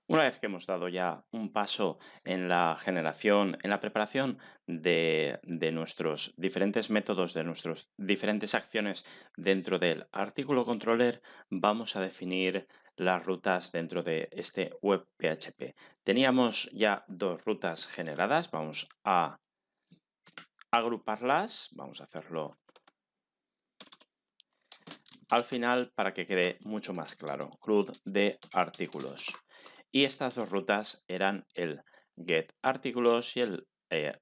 Una vez que hemos dado ya un paso en la generación, en la preparación de nuestros diferentes métodos, de nuestras diferentes acciones dentro del artículo controller, vamos a definir las rutas dentro de este web PHP. Teníamos ya dos rutas generadas, vamos a agruparlas, vamos a hacerlo al final para que quede mucho más claro. CRUD de artículos. Y estas dos rutas eran el get artículos y el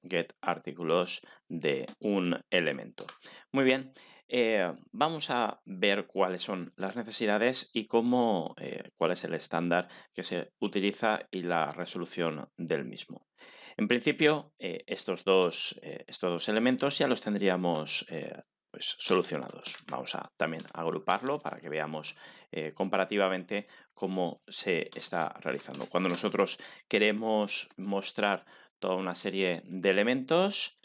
get artículos de un elemento. Muy bien, vamos a ver cuáles son las necesidades y cómo, cuál es el estándar que se utiliza y la resolución del mismo. En principio, estos dos elementos ya los tendríamos pues, solucionados. Vamos a también agruparlo para que veamos comparativamente cómo se está realizando. Cuando nosotros queremos mostrar toda una serie de elementos,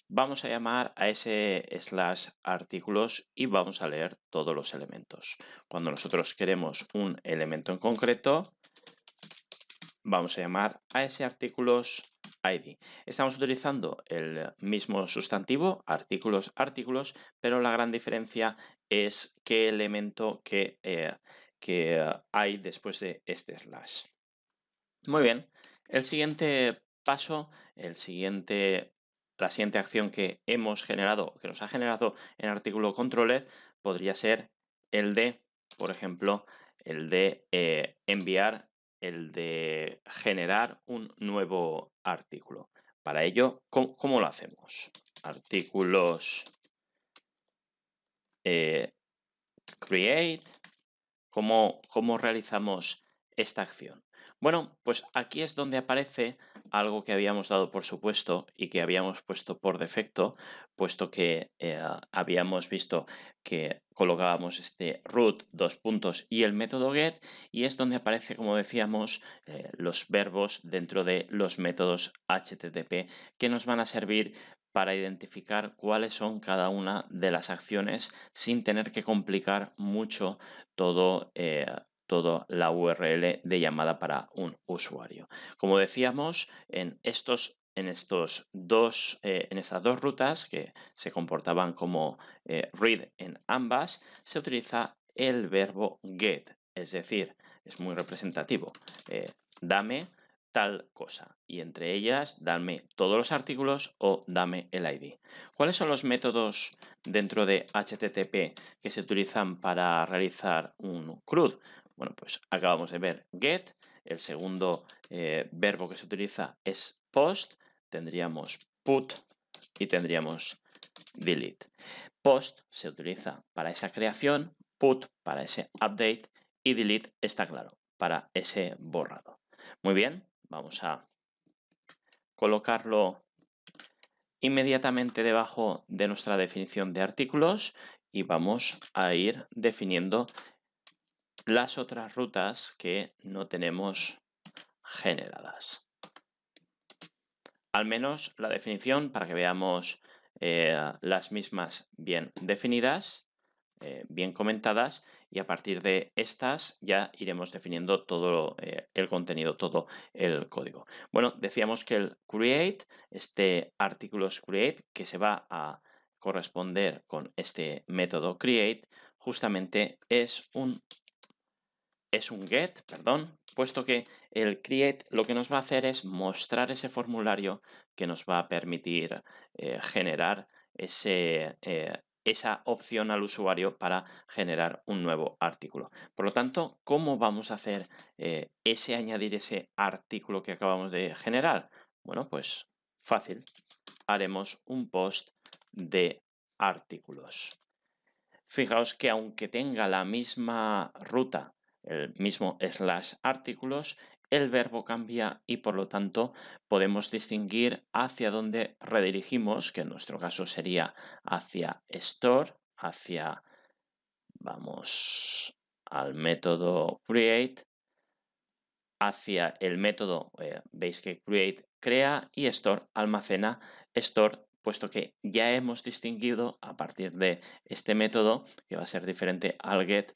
vamos a llamar a ese slash artículos y vamos a leer todos los elementos. Cuando nosotros queremos un elemento en concreto, vamos a llamar a ese artículos ID. Estamos utilizando el mismo sustantivo, artículos, artículos, pero la gran diferencia es qué elemento que hay después de este slash. Muy bien, el siguiente paso, la siguiente acción que hemos generado, que nos ha generado en artículo controller, podría ser el de, por ejemplo, el de enviar, el de generar un nuevo artículo. Para ello, ¿cómo lo hacemos? Artículos create. ¿Cómo realizamos esta acción? Bueno, pues aquí es donde aparece algo que habíamos dado por supuesto y que habíamos puesto por defecto, puesto que habíamos visto que colocábamos este root, dos puntos y el método get, y es donde aparece, como decíamos, los verbos dentro de los métodos HTTP que nos van a servir para identificar cuáles son cada una de las acciones sin tener que complicar mucho toda la URL de llamada para un usuario. Como decíamos, en estas dos rutas que se comportaban como read en ambas, se utiliza el verbo get, es decir, es muy representativo. Dame tal cosa y entre ellas dame todos los artículos o dame el ID. ¿Cuáles son los métodos dentro de HTTP que se utilizan para realizar un CRUD? Bueno, pues acabamos de ver get, el segundo verbo que se utiliza es post, tendríamos put y tendríamos delete. Post se utiliza para esa creación, put para ese update y delete está claro, para ese borrado. Muy bien, vamos a colocarlo inmediatamente debajo de nuestra definición de artículos y vamos a ir definiendo las otras rutas que no tenemos generadas. Al menos la definición para que veamos las mismas bien definidas, bien comentadas, y a partir de estas ya iremos definiendo todo el contenido, todo el código. Bueno, decíamos que el create, este artículos create, que se va a corresponder con este método create, justamente es un get, perdón, puesto que el create lo que nos va a hacer es mostrar ese formulario que nos va a permitir generar esa opción al usuario para generar un nuevo artículo. Por lo tanto, ¿cómo vamos a hacer añadir ese artículo que acabamos de generar? Bueno, pues fácil. Haremos un post de artículos. Fijaos que aunque tenga la misma ruta, el mismo slash artículos, el verbo cambia y por lo tanto podemos distinguir hacia dónde redirigimos, que en nuestro caso sería hacia store, vamos al método create, hacia el método, veis que create crea y store almacena, store puesto que ya hemos distinguido a partir de este método, que va a ser diferente al get,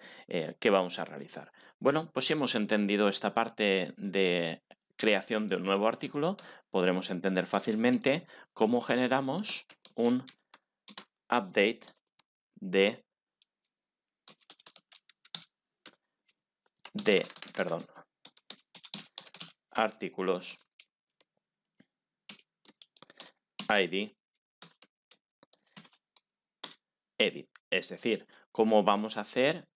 que vamos a realizar. Bueno, pues si hemos entendido esta parte de creación de un nuevo artículo, podremos entender fácilmente cómo generamos un update de artículos ID edit. Es decir, cómo vamos a hacer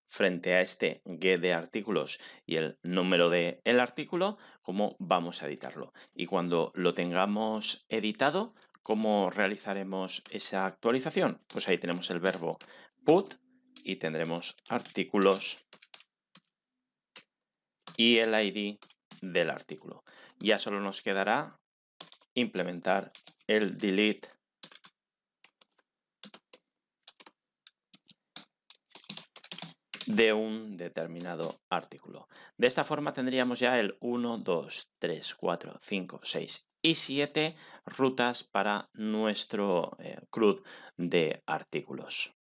frente a este get de artículos y el número del artículo, cómo vamos a editarlo. Y cuando lo tengamos editado, ¿cómo realizaremos esa actualización? Pues ahí tenemos el verbo put y tendremos artículos y el ID del artículo. Ya solo nos quedará implementar el delete de un determinado artículo. De esta forma tendríamos ya el 1, 2, 3, 4, 5, 6 y 7 rutas para nuestro CRUD de artículos.